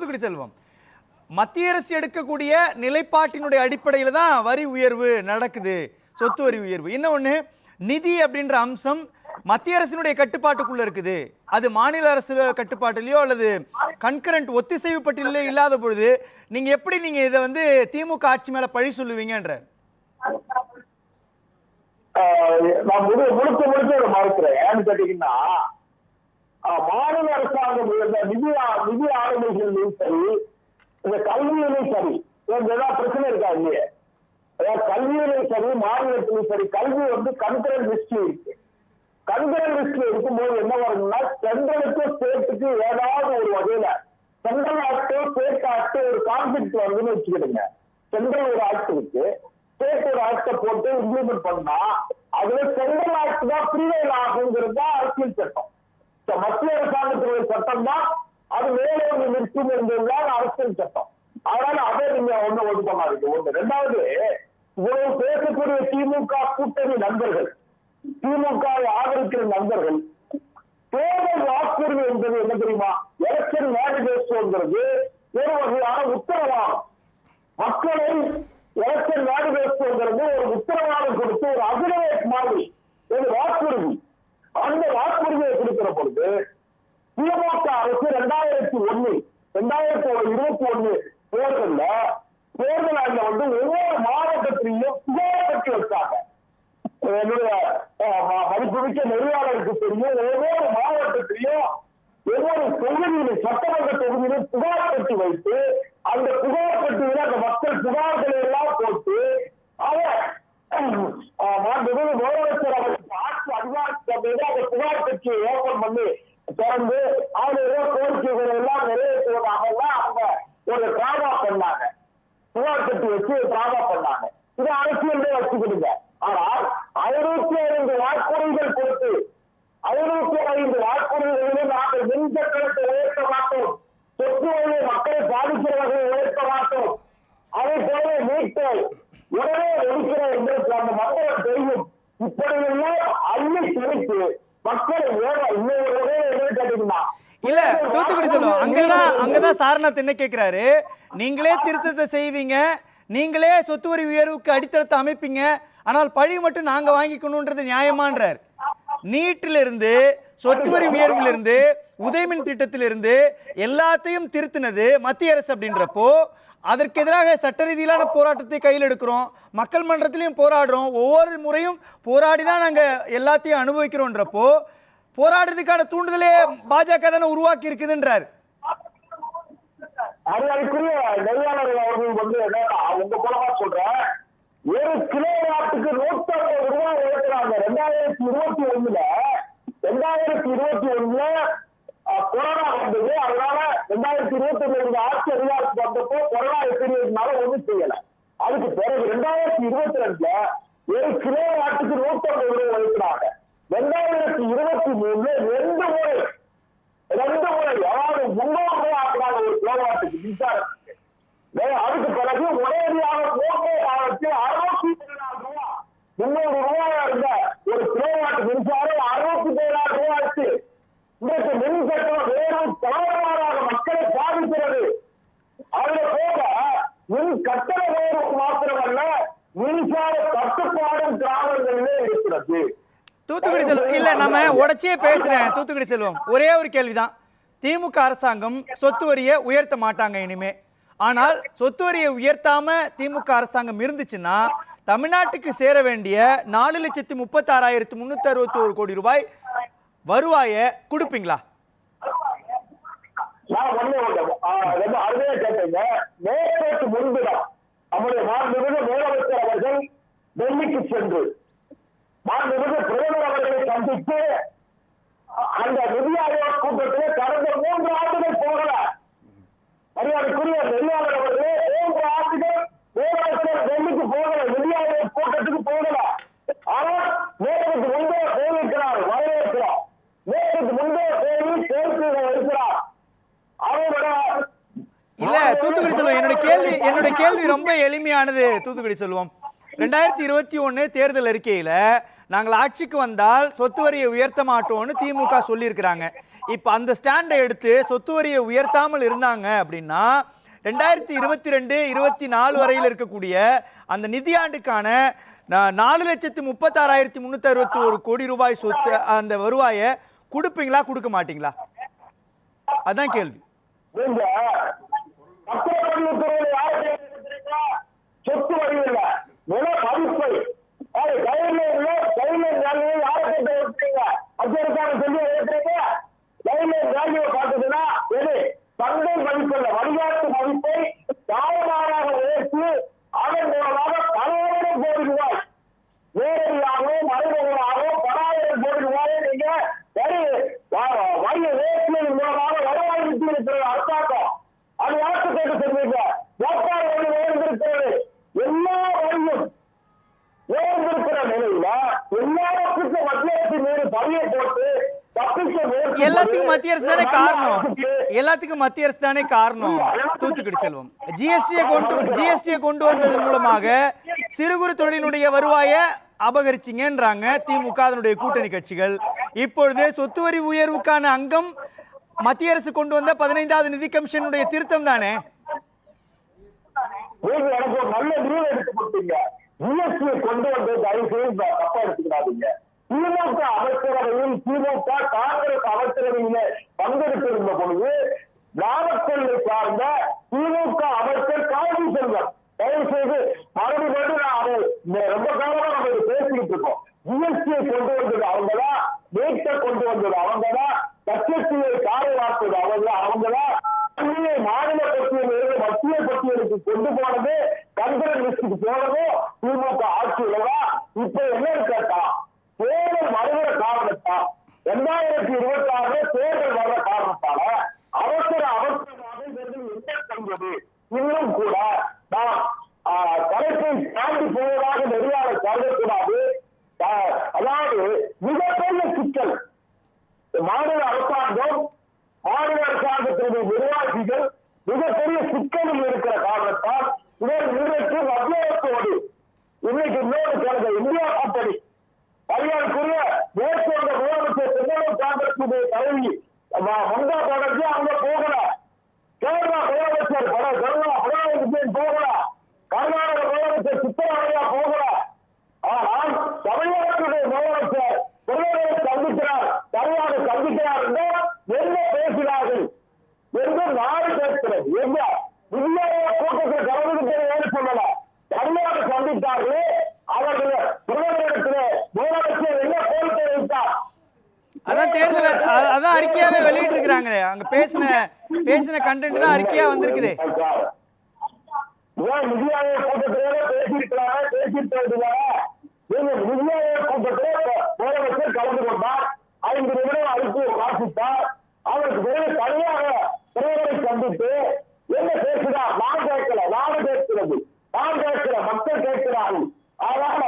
தூத்துக்குடி செல்வம், மத்திய அரசு எடுக்கக்கூடிய நிலைப்பாட்டினுடைய அடிப்படையில் தான் வரி உயர்வு நடக்குது, சொத்து வரி உயர்வு. இன்னொன்று, நிதி அப்படின்ற அம்சம் மத்திய அரசினுடைய கட்டுப்பாட்டுக்குள்ள இருக்குது. அது மாநில அரசு கட்டுப்பாட்டிலேயோ அல்லது கன்கரண்ட் ஒத்திசைவு பட்டியலிலோ இல்லாத பொழுது நீங்க எப்படி இதை வந்து திமுக ஆட்சி மேல பழி சொல்லுவீங்கன்ற? நான் முழுக்க மறுக்கிறேன். ஏன்னு கேட்டீங்கன்னா, மாநில அரசாங்கம் நிதி ஆளுமைகளிலும் சரி, இந்த கல்வியிலும் சரி, ஏதாவது பிரச்சனை இருக்கா இல்லையே? அதாவது கல்வியிலும் சரி, மாநிலத்திலும் சரி, கல்வி வந்து கன்கரண்ட் லிஸ்ட்ல இருக்கு. கன்கரண்ட் லிஸ்ட்ல இருக்கும்போது என்ன வரும்னா, சென்ட்ரலுக்கும் ஸ்டேட்டுக்கு ஏதாவது ஒரு வகையில சென்ட்ரல் ஆக்ட் ஸ்டேட் ஆக்ட் ஒரு கான்ஃபிளிக்ட் வருதுன்னு வச்சுக்கிடுங்க. சென்ட்ரல் ஒரு ஆக்ட் இருக்கு, ஸ்டேட் ஒரு ஆக்ட போட்டு இம்ப்ளிமெண்ட் பண்ணா அதுல சென்ட்ரல் ஆக்ட் தான் ப்ரீவைல் ஆகுங்கிறது தான் அரசியல் சட்டம். மத்திய அரசாங்கத்துடைய சட்டம் தான் அது மேலே நிற்கும் என்பதுதான் அரசியல் சட்டம். அதனால அதை நீங்க ஒண்ணு ஒதுக்கமாறீங்க. ஒண்ணு. ரெண்டாவது, இவ்வளவு பேசக்கூடிய திமுக கூட்டணி நண்பர்கள், திமுக ஆதரிக்கிற நண்பர்கள், தேர்தல் வாக்குறுதி என்பது என்ன தெரியுமா? எலெக்ஷன் மேனிஃபெஸ்டோங்கிறது ஒரு வகையான உத்தரவாதம். மக்களை எலெக்ஷன் மேனிஃபெஸ்டோங்கிறது ஒரு உத்தரவாதம் கொடுத்து ஒரு அபிநவேட் மாதிரி ஒரு வாக்குறுதி. அந்த வாக்குறுதியை கொடுக்கிற பொழுது திமுக அரசு 2021 தேர்தல் ஆண்டுல வந்து ஒவ்வொரு மாவட்டத்திலையும் புகார் பெற்று வச்சாங்க. என்னுடைய மதிப்புமிக்க நெறியாளருக்கு தெரியும், ஒவ்வொரு மாவட்டத்திலையும் ஒவ்வொரு தொகுதியிலும் சட்டமன்ற தொகுதியிலும் புகார் பெட்டி வைத்து அந்த புகார் பெட்டியில அந்த மக்கள் புகார்களை எல்லாம் போட்டு முதலமைச்சர் அவருக்கு ஆட்சி அதிகாரத்தை அந்த புகார் பெட்டியை ஓபன் பண்ணி திறந்து அவருடைய கோரிக்கைகளை எல்லாம் நிறைவேற்றுவதாக அவங்க ஒரு டிராமா பண்ணாங்க. புகார் பெட்டி வச்சு டிராமா பண்ணாங்க. இது அரசியலே வச்சுக்கிடுங்க. ஆனால் 505 வாக்குறுதிகள் கொடுத்து 505 வாக்குறுதிகளிலும் நாங்கள் மின்சக்கரத்தை உயர்த்த மாட்டோம், சொத்து வழியை மக்களை பாதிக்கிற வகையை உயர்த்த மாட்டோம், அதை போல மீட்டை உடனே ஒழிக்கிறோம் என்று அந்த மக்களுக்கு தெரியும். இப்படியெல்லாம் அள்ளி திணித்து மக்களை இன்னொரு கேட்டீங்கன்னா இல்ல தூத்துக்குடி செல்வம், அங்கதான் சாரநாத் என்ன கேட்கிறாரு, நீங்களே திருத்தத்தை செய்வீங்க, நீங்களே சொத்து வரி உயர்வுக்கு அடித்தளத்தை அமைப்பீங்க, ஆனால் பழி மட்டும் நாங்க வாங்கிக்கணும்ன்றது நியாயமான்றார். நீட்டிலிருந்து சொத்து வரி உயர்விலிருந்து உதயமின் திட்டத்திலிருந்து எல்லாத்தையும் திருத்தினது மத்திய அரசு அப்படின்றப்போ அதற்கு எதிராக சட்ட ரீதியிலான போராட்டத்தை கையில் எடுக்கிறோம், மக்கள் மன்றத்திலையும் போராடுறோம், ஒவ்வொரு முறையும் போராடி தான் நாங்க எல்லாத்தையும் அனுபவிக்கிறோன்றப்போ போராடுறதுக்கான தூண்டுதலே பாஜக தானே உருவாக்கி இருக்குதுன்றார். அதுக்குரிய நெறியாளர்கள் அவர்கள் வந்து உங்க மூலமா சொல்றேன், ஒரு கிலோவாட்டுக்கு 150 ரூபாய் உயர்த்துறாங்க. 2021 கொரோனா வந்தது. அதனால 2021 ஆட்சி அதிகாரத்துக்கு வந்தப்போ கொரோனா எப்பிரியதுனால ஒண்ணும் செய்யல. அதுக்கு பிறகு 2022 ஒரு கிலோவாட்டுக்கு 150 ரூபாய் உயர்த்துறாங்க. 2023 2 முறை அதாவது 300 ரூபாய் ஆக்குறாங்க ஒரு கிலோவாட்டுக்கு மின்சாரத்துக்கு. அதுக்கு பிறகு உடனடியாக 614 ரூபாய் 300 ரூபாயா இருந்த ஒரு கிலோவாட் மின்சாரம் 67 ரூபாய் ஆச்சு. இன்றைக்கு மின் கட்டணம் வேறும் தாறுமாறாக மக்களை பாதிக்கிறது. அதுல போக மின் கட்டண வேறும் மாத்திரமல்ல, மின்சார தட்டுப்பாடும் கிராமங்களிலே இருக்கிறது. தூத்துக்குடி செல்வம், இல்ல நம்ம உடச்சே பேசுறேன். தூத்துக்குடி செல்வம், ஒரே ஒரு கேள்விதான். திமுக அரசாங்கம் சொத்து வரியை உயர்த்த மாட்டாங்க இனிமே. ஆனால் சொத்து வரியை உயர்த்தாம திமுக அரசாங்கம் இருந்துச்சுன்னா தமிழ்நாட்டுக்கு சேர வேண்டிய 4,36,361 கோடி ரூபாய் வருவாயை கொடுப்பீங்களா? நான் அருமையா கேட்டீங்க. நேற்று முன்தினம் நம்முடைய மாண்புமிகு முதலமைச்சர் அவர்கள் டெல்லிக்கு சென்று மாண்புமிகு பிரதமர் அவர்களை சந்தித்து அந்த நிதி ஆயோக் கூட்டத்தில் கடந்த 3 ஆண்டுகள் போகல. மரியாதைக்குரிய நெறியாளர் அவர்களே, 3 ஆண்டுகள் முதலமைச்சர் டெல்லிக்கு போகல, நிதி ஆயோக் கூட்டத்துக்கு போகல. ஆனால் நேற்றுக்கு முன்பே போயிருக்கிறார், வரவேற்கிறோம். நேற்றுக்கு முன்பே போய் கேள்விகளை இருக்கிறார். இல்ல தூத்துக்குடி செல்வம், என்னுடைய கேள்வி ரொம்ப எளிமையானது. தூத்துக்குடி செல்வம், 2021 தேர்தல் அறிக்கையில நாங்கள் ஆட்சிக்கு வந்தால் சொத்து வரியை உயர்த்த மாட்டோம்னு திமுக சொல்லியிருக்கிறாங்க. இப்போ அந்த ஸ்டாண்டை எடுத்து சொத்து வரியை உயர்த்தாமல் இருந்தாங்க அப்படின்னா 2022-24 வரையில் இருக்கக்கூடிய அந்த நிதியாண்டுக்கான 4,36,361 கோடி ரூபாய் சொத்து அந்த வருவாயை கொடுப்பீங்களா கொடுக்க மாட்டீங்களா? அதான் கேள்வி. நீங்க பத்திரப்பதிவுத்துறையில யாரை கேட்கிறீங்க? சொத்து வரி இல்ல, நில மதிப்பை கைட்லைன்ல கைட்லைன் வேல்யூ யாரை கேட்டு வைக்கிறீங்க? அச்சடிக்கான சொல்லி வைக்கிறீங்க. கைட்லைன் வேல்யூ பார்த்ததுன்னா எது சந்தை மதிப்பு இல்ல, வழிகாட்டு மதிப்பை தாறுமாறாக உயர்த்தி அதன் மூலமாக பல ஆயிரம் கோடி ரூபாய் நேரடியாகவும் மறைமுகமாகவும் பல ஆயிரம் கோடி ரூபாயை நீங்க வரி உயர்த்தியதன் மூலமாக வருவாய் இருக்கிறது அரசாங்கம். அது யாருக்கு கேட்டு சொல்றீங்க? வியாபார வரி உயர்ந்திருக்கிறது, எல்லா வரியும் உயர்ந்திருக்கிற நிலையில எல்லாத்துக்கும் மத்திய அரசு மீது பழியை போட்டு எல்லாத்துக்கும் மத்திய அரசு தானே காரணம். எல்லாத்துக்கும் மத்திய அரசு தானே காரணம். தூத்துக்குடி செல்வம் ஜிஎஸ்டியை கொண்டு வந்ததன் மூலமாக சிறு குறு தொழிலுடைய வருவாயை அபகரிச்சிங்கன்றாங்க திமுக அதனுடைய கூட்டணி கட்சிகள். இப்பொழுது சொத்து வரி உயர்வுக்கான அங்கம் மத்திய அரசு கொண்டு வந்த 15வது நிதி கமிஷனுடைய திருத்தம் தானே. எனக்கு ஒரு நல்ல நியூ எடுத்து கொடுத்தீங்க. ஜிஎஸ்டியை கொண்டு வந்து தயவு செய்து தப்பா எடுத்துக்கிறாதீங்க. திமுக அமைச்சரவையில் திமுக காங்கிரஸ் அமைச்சரவையில பங்கெடுத்திருந்த பொழுது நாமக்கல்லை சார்ந்த திமுக அமைச்சர் காந்தி செல்வம் தயவு செய்து மறுபடியும் நான் அதை ரொம்ப காலமா நம்ம இதை பேசிக்கிட்டு இருக்கோம். ஜிஎஸ்டியை கொண்டு வந்தது அவங்களா, நேட்டை கொண்டு வந்தது அவங்களா, கச்சத்தியை காரையாக்குவது அவங்களா, மாநில பட்டியலிருந்து மத்திய பட்டியலுக்கு கொண்டு போனது கண்கரன் லிஸ்டுக்கு போனது திமுக ஆட்சியிலதான். இப்ப என்னன்னு கேட்டா தேர்தல் வருகிற காரணத்தா 2026 தேர்தல் வர்ற காரணத்தால அவசரமாக என்ன செய்வது இன்னும் கூட நாம் தலைப்பை தாண்டி போவதாக நெறியாள கருதக்கூடாது. அதாவது மிகப்பெரிய சிக்கல் மாநில அரசாங்கம், மாநில அரசாங்கத்தினுடைய நிர்வாகிகள் மிகப்பெரிய சிக்கலில் இருக்கிற காரணத்தால் இன்றைக்கு மத்திய அரசோடு இன்னைக்கு இன்னொரு கலந்த இந்தியா கூட்டணி மரியாதைக்குரிய மேற்கொண்ட முதலமைச்சர் திரிணாமுல் காங்கிரசுடைய தலைவி மம்தா பானர்ஜி அங்க போகல, கேரளா முதலமைச்சர் பினராயி விஜயன் போகல, கர்நாடக முதலமைச்சர் சித்தராமையா போகல. ஆனால் தமிழ்நாட்டுடைய முதலமைச்சர் பிரதமரை சந்திக்கிறார், சரியாக சந்திக்கிறார் என்றால் என்ன பேசினார்கள் என்று நாடு கேட்கிறது. எங்க இந்தியாவை கூட்டத்தில் கலந்துகிட்டு ஏன்னு சொல்லல, சரியாக சந்தித்தார்கள். அவர்கள் பிரதமரிடத்திலே முதலமைச்சர் என்ன கோரிக்கை வைத்தார்? அதான் தேர்தல் அதான் அறிக்கையாவே வெளியிட்டு இருக்கிறாங்க. அங்க பேசின கண்டென்ட் தான் அறிக்கையா வந்திருக்குது. ஏன் நிதி ஆயோக் கூட்டத்திலே பேசியிருக்கிறாங்க, பேசியிருக்கிறாங்க. நீங்க நிதி ஆயோக் கூட்டத்திலே முதலமைச்சர் கலந்து கொண்டார், 5 நிமிடம் அறிக்கையை வாசித்தார். அவருக்கு பிறகு தனியாக பிரதமரை சந்தித்து என்ன பேசுகிறார்? நான் கேட்கல, நாடு கேட்கிறது, நான் கேட்கிற மக்கள் கேட்கிறார்கள். அதனால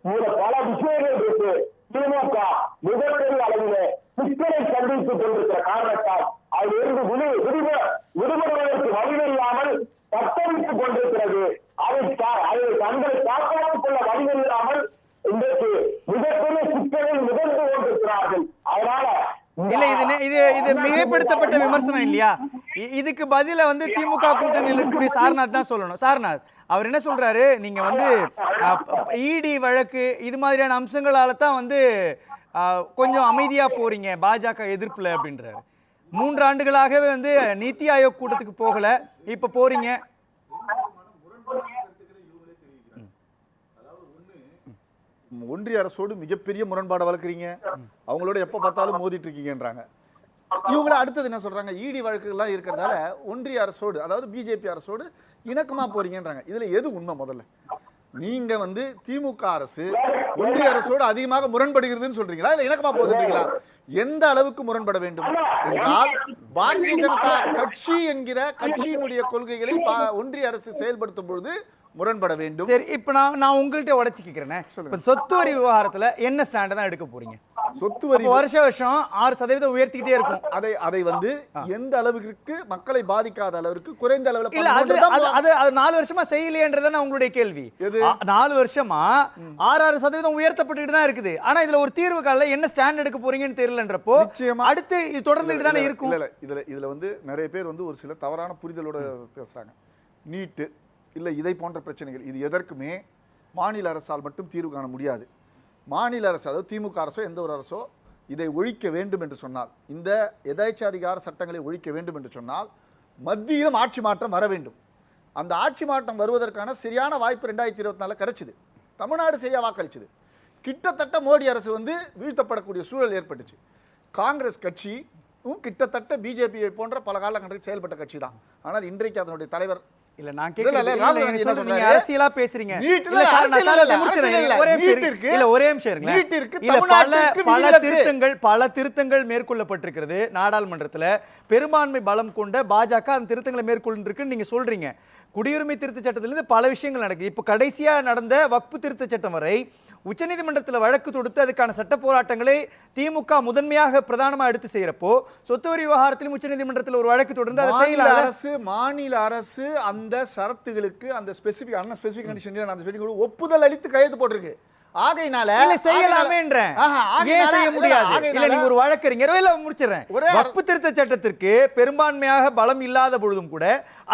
இதுல பல விஷயங்கள் இருக்கு. திமுக மிகப்பெரிய அளவிலே சிக்கலை சந்தித்துக் கொண்டிருக்கிற காரணத்தால் அதிலிருந்து விடுபடுவதற்கு வழியில்லாமல் தத்தளித்துக் கொண்டிருக்கிறது. அதை தங்களை காப்பாற்றிக் கொள்ள வழியில்லாமல் இன்றைக்கு மிகப்பெரிய சிக்கலில் மிதந்து கொண்டிருக்கிறார்கள். அதனால இல்ல இது மிகைப்படுத்தப்பட்ட விமர்சனம் இல்லையா? இதுக்கு பதில வந்து திமுக கூட்டணியில் இருக்கக்கூடிய சாரநாத் தான் சொல்லணும். சாரநாத் அவர் என்ன சொல்றாரு, நீங்க வந்து இடி வழக்கு இது மாதிரியான அம்சங்களால தான் வந்து கொஞ்சம் அமைதியா போறீங்க பாஜக எதிர்ப்புல அப்படின்றாரு. 3 ஆண்டுகளாகவே வந்து நீத்தி ஆயோக் கூட்டத்துக்கு போகல, இப்ப போறீங்க. ஒன்றிய அரசோடு மிகப்பெரிய முரண்பாடு வளர்க்குறீங்க, அவங்களோட எப்ப பார்த்தாலும் மோதிட்டு இருக்கீங்கன்றாங்க. இவங்கள அடுத்தது என்ன சொல்றாங்க, இடி வழக்குகள்லாம் இருக்கிறதால ஒன்றிய அரசோடு அதாவது பிஜேபி அரசோடு இணக்கமா போறீங்கன்றாங்க. இதுல எது உண்மை? முதல்ல நீங்க வந்து திமுக அரசு ஒன்றிய அரசோடு அதிகமாக முரண்படுகிறதுன்னு சொல்றீங்களா, இல்ல இணக்கமா போகுதுன்றீங்களா? எந்த அளவுக்கு முரண்பட வேண்டும் என்றால் பாரதிய ஜனதா கட்சி என்கிற கட்சியினுடைய கொள்கைகளை ஒன்றிய அரசு செயல்படுத்தும் பொழுது முரண்பட வேண்டும். சரி, இப்ப நான் உங்கள்கிட்ட உடைச்சு கேட்கிறேன், சொத்து வரி விவகாரத்துல என்ன ஸ்டாண்ட் தான் எடுக்க போறீங்க? சொத்து வரி வருஷம் 6% உயர்த்திக்கிட்டே இருக்கும். அதை வந்து எந்த அளவுக்கு மக்களை பாதிக்காத அளவுக்கு குறைந்த அளவுல இல்ல அது 4 வருஷமா செய்யலையன்றதான உங்களுடைய கேள்வி. 4 வருஷமா 6% உயர்த்தப்பட்டுட்டு தான் இருக்குது. ஆனா இதுல ஒரு தீர்வு கால என்ன ஸ்டாண்ட் எடுக்க போறீங்கன்னு தெரியலன்றப்போ அடுத்து இது தொடர்ந்துட்டு தானே இருக்கும். இல்ல இதுல வந்து நிறைய பேர் வந்து ஒரு சில தவறான புரிதலோட பேசுறாங்க. நீட் இல்ல இதை போன்ற பிரச்சனைகள் இது எதற்குமே மாநில அரசால் மட்டும் தீர்வு காண முடியாது. மாநில அரசு, அதாவது திமுக அரசோ எந்த ஒரு அரசோ இதை ஒழிக்க வேண்டும் என்று சொன்னால், இந்த எதேச்சாதிகார சட்டங்களை ஒழிக்க வேண்டும் என்று சொன்னால் மத்தியிலும் ஆட்சி மாற்றம் வர வேண்டும். அந்த ஆட்சி மாற்றம் வருவதற்கான சரியான வாய்ப்பு 2024 கிடைச்சிது. தமிழ்நாடு சரியா வாக்களிச்சது. கிட்டத்தட்ட மோடி அரசு வந்து வீழ்த்தப்படக்கூடிய சூழல் ஏற்பட்டுச்சு. காங்கிரஸ் கட்சி கிட்டத்தட்ட பிஜேபி போன்ற பல காலகட்டத்தில் செயல்பட்ட கட்சி தான். ஆனால் இன்றைக்கு அதனுடைய தலைவர் இல்ல நான் கேக்குறது நீங்க அரசியலா பேசுறீங்க. இல்ல சார் நான் ஒரே நிமிஷம் இருங்க. இல்ல பல திருத்தங்கள் மேற்கொள்ளப்பட்டிருக்கிறது நாடாளுமன்றத்துல. பெரும்பான்மை பலம் கொண்ட பாஜக அந்த திருத்தங்களை மேற்கொண்டிருக்குன்னு நீங்க சொல்றீங்க. குடியுரிமை திருத்த சட்டத்திலிருந்து பல விஷயங்கள் நடக்குது. இப்போ கடைசியா நடந்த வக்பு திருத்த சட்டம் வரை உச்சநீதிமன்றத்தில் வழக்கு தொடுத்து அதுக்கான சட்ட போராட்டங்களை திமுக முதன்மையாக பிரதானமா எடுத்து செய்யறப்போ சொத்து வரி விவகாரத்திலும் உச்சநீதிமன்றத்தில் ஒரு வழக்கு தொடர்ந்து அதை செய்யல. மாநில அரசு அந்த ஷரத்துகளுக்கு அந்த ஸ்பெசிபிக் கண்டிஷன் ஒப்புதல் அளித்து கையெழுத்து போட்டிருக்கு. ஆகையினால செய்யலாமேன்றேன். ஏன் செய்ய முடியாது? இல்ல நீங்க ஒரு வழக்கறிஞரோ இல்ல முடிச்சிடுறேன். வக்பு திருத்த சட்டத்திற்கு பெரும்பான்மையாக பலம் இல்லாத பொழுதும் கூட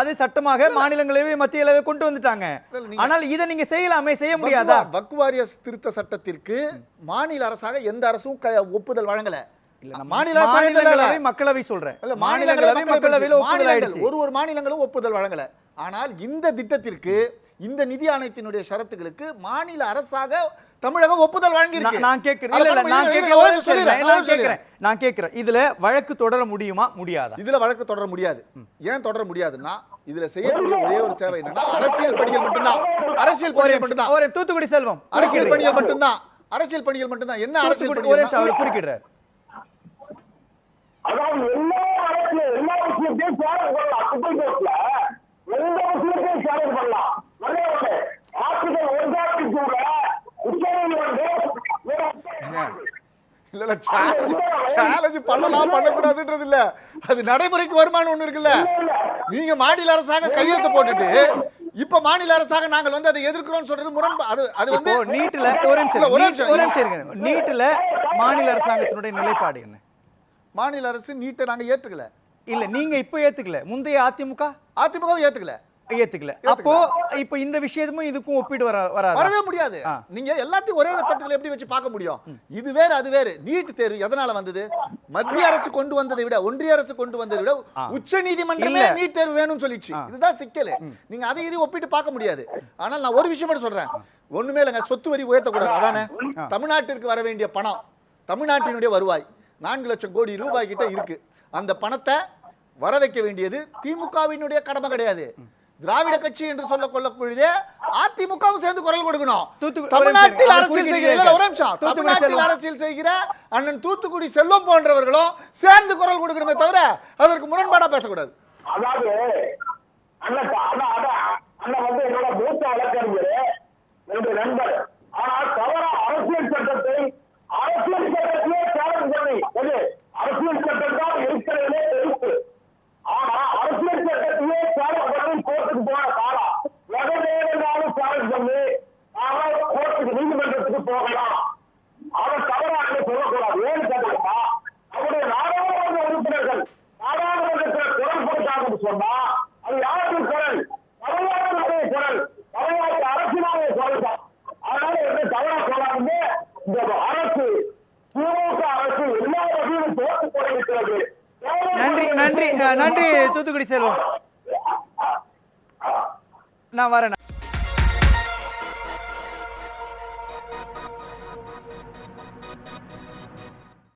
அது சட்டமாக மாநிலங்களவை மத்திய கொண்டு வந்துட்டாங்க. ஆனால் இதை நீங்க செய்யலாமே, செய்ய முடியாதா? வக்ஃப் வாரிய திருத்த சட்டத்திற்கு மாநில அரசாக எந்த அரசும் ஒப்புதல் வழங்கல. மக்களவை சொல்றேன். மாநிலங்களவை மக்களவையில் ஒப்புதல் ஆயிடுச்சு. ஒரு மாநிலங்களும் ஒப்புதல் வழங்கல. ஆனால் இந்த திட்டத்திற்கு, இந்த நிதி ஆணையத்தினுடைய ஷரத்துகளுக்கு மாநில அரசாக தமிழகம் ஒப்புதல் வழங்கியிருக்கு. நான் கேட்கிறேன் இதுல வழக்கு தொடர முடியுமா முடியாதா? இதுல வழக்கு தொடர முடியாது. ஏன் தொடர முடியாதுன்னா இதுல செய்யக்கூடிய ஒரே ஒரு தேவை என்னன்னா அரசியல் பணிகள் மட்டும்தான். அரசியல் பணிகள் மட்டும்தான். ஒரு தூத்துக்குடி செல்வம் அரசியல் பணிகள் மட்டும்தான். அரசியல் பணிகள் மட்டும்தான். என்ன அரசியல் பணிகள் அவர் குறிப்பிடுறார்? அதாவது எல்லா விஷயத்தையும் சேலஞ்ச் பண்ணலாம். சுப்ரீம் கோர்ட்ல எந்த விஷயத்தையும் சேலஞ்ச் பண்ணலாம். ஆர்டிகல் 1 இல்ல சேலஞ்ச் பண்ணலாம் பண்ணக்கூடாதுன்றது இல்ல, அது நடைமுறைக்கு வருமானம் ஒண்ணு இருக்குல்ல. நீங்க மாநில அரசாங்க கையெழுத்து போட்டுட்டு இப்ப மாநில அரசாங்க நாங்கள் வந்து அதை எதிர்க்கிறோம் சொல்றது முரண்பாடு. அது வந்து நீட்ல மாநில அரசாங்கத்தினுடைய நிலைப்பாடு என்ன? மாநில அரசு நீட்டை நாங்க ஏத்துக்கல. இல்ல நீங்க இப்ப ஏத்துக்கல, முந்தைய அதிமுக ஏத்துக்கல. அப்போ இப்ப இந்த விஷயமும் இதுக்கும் ஒப்பிட்டு வரவே முடியாது. நீங்க எல்லாத்தையும் ஒரே தட்டுல எப்படி வச்சு பார்க்க முடியும்? இது வேற அது வேற. நீட் தேர்வு எதனால வந்தது? மத்திய அரசு கொண்டு வந்ததை விட, ஒன்றிய அரசு கொண்டு வந்ததை விட உச்ச நீதிமன்றமே நீட் தேர்வு வேணும்னு சொல்லிடுச்சு. இதுதான் சிக்கல். நீங்க அதை இதை ஒப்பிட்டு பார்க்க முடியாது. ஆனால் நான் ஒரு விஷயம் மட்டும் சொல்றேன். ஒண்ணுமே இல்லைங்க, சொத்து வரி உயர்த்தக்கூடாது. அதானே தமிழ்நாட்டிற்கு வர வேண்டிய பணம், தமிழ்நாட்டினுடைய வருவாய் 4 லட்சம் கோடி ரூபாய் கிட்ட இருக்கு. அந்த பணத்தை வர வைக்க வேண்டியது திமுகவினுடைய கடமை கிடையாது. திராவிட கட்சி என்று சொல்ல கொள்ளக்கூடியதே அதிமுகவும் சேர்ந்து குரல் கொடுக்கணும். தமிழ்நாட்டில் அரசியல் செய்கிற அண்ணன் தூத்துக்குடி செல்வம் போன்றவர்களும் சேர்ந்து குரல் கொடுக்கணுமே தவிர அதற்கு முரண்பாடா பேசக்கூடாது. அதாவது அண்ணன் வந்து என்னோட மூத்த வழக்கறிஞர், என்னுடைய நண்பர். ஆனால் தவற அரசியல் சட்டத்தையே சேலஞ்ச் பண்ணி அரசியல் சட்டம் தான் இருக்கிறதுலே பெருசு. ஆனா அரசியல் சட்டத்தையே சேலஞ்ச் பண்ணி கோர்ட்டுக்கு போன காலம் எதனாலும் சேலஞ்ச் பண்ணி கோர்ட்டுக்கு நீதிமன்றத்துக்கு போகலாம். அதை தவறாக சொல்லக்கூடாது. ஏன்னு கேட்டா அவருடைய நாடாளுமன்ற உறுப்பினர்கள் நாடாளுமன்றத்தில் குரல் கொடுத்தாங்கன்னு சொன்னா அது யாருடைய குரல்? தமிழ்நாட்டினுடைய குரல், தமிழ்நாட்டு அரசினுடைய குரல் தான். அதனால எந்த தவறா சொல்லாம இந்த அரசு, திமுக அரசு எல்லா வகையிலும் தோற்று கொண்டிருக்கிறது. நன்றி தூத்துக்குடி செல்வம். நான் வரேன்.